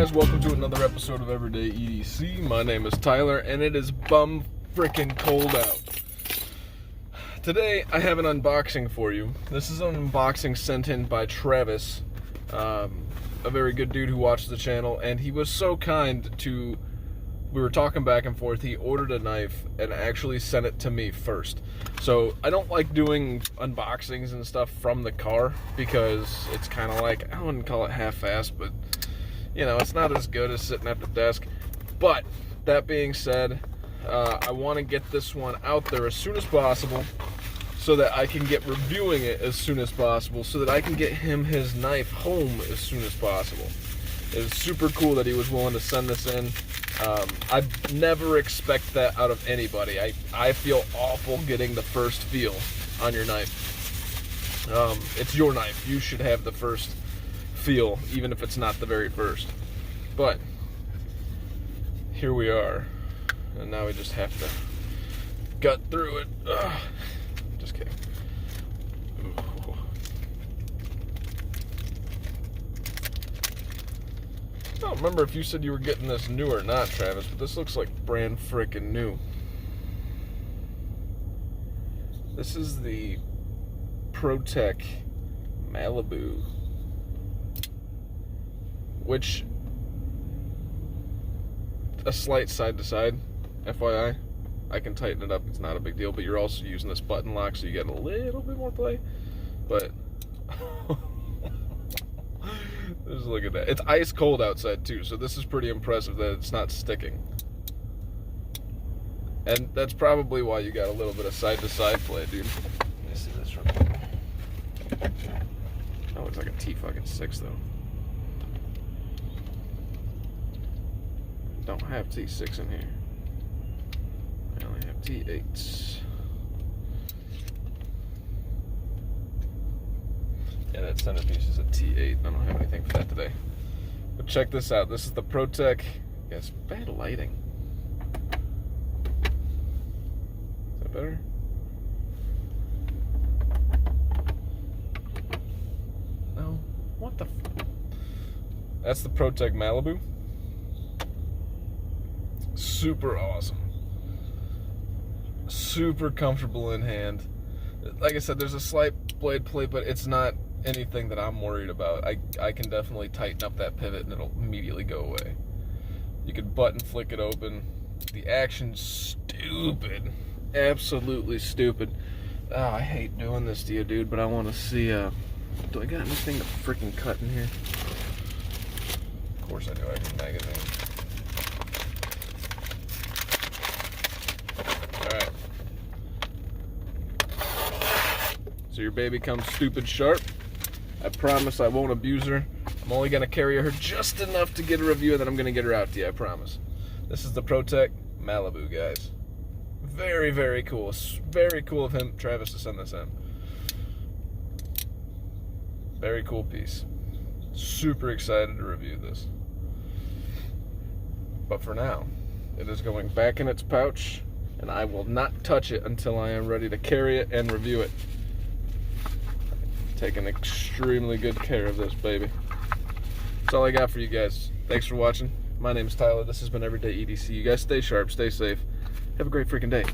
guys, welcome to another episode of Everyday EDC. My name is Tyler, and it is bum frickin' cold out. Today, I have an unboxing for you. This is an unboxing sent in by Travis, a very good dude who watches the channel, and he was so kind to... We were talking back and forth. He ordered a knife and actually sent it to me first. So I don't like doing unboxings and stuff from the car because it's kind of like, I wouldn't call it half-assed, but you know, it's not as good as sitting at the desk. But that being said, I want to get this one out there as soon as possible so that I can get reviewing it as soon as possible, so that I can get him his knife home as soon as possible. It's super cool that he was willing to send this in. I never expect that out of anybody. I feel awful getting the first feel on your knife. It's your knife. You should have the first feel, even if it's not the very first. But here we are, and now we just have to gut through it. Ugh. Just kidding. Ooh. I don't remember if you said you were getting this new or not, Travis, but this looks like brand frickin' new. This is the Protech Malibu, which, a slight side to side, FYI. I can tighten it up, it's not a big deal, but you're also using this button lock, so you get a little bit more play. But just look at that. It's ice cold outside too, so this is pretty impressive that it's not sticking. And that's probably why you got a little bit of side to side play, dude. Let me see this from here. That looks like a T6 though. Don't have T6 in here. I only have T8s. Yeah, that centerpiece is a T8. I don't have anything for that today. But check this out. This is the Protech. Yeah, it's bad lighting. Is that better? No. What the f... That's the Protech Malibu. Super awesome. Super comfortable in hand. Like I said, there's a slight blade play, but it's not anything that I'm worried about. I can definitely tighten up that pivot and it'll immediately go away. You can button flick it open. The action's stupid. Absolutely stupid. Oh, I hate doing this to you, dude, but I want to see, do I got anything to freaking cut in here? Of course I do. I have a magazine. Alright. So your baby comes stupid sharp. I promise I won't abuse her. I'm only going to carry her just enough to get a review, and then I'm going to get her out to you, I promise. This is the Protech Malibu, guys. Very, very cool. It's very cool of him, Travis, to send this in. Very cool piece. Super excited to review this. But for now, it is going back in its pouch, and I will not touch it until I am ready to carry it and review it. Taking extremely good care of this baby. That's all I got for you guys. Thanks for watching. My name is Tyler. This has been Everyday EDC. You guys stay sharp, stay safe. Have a great freaking day.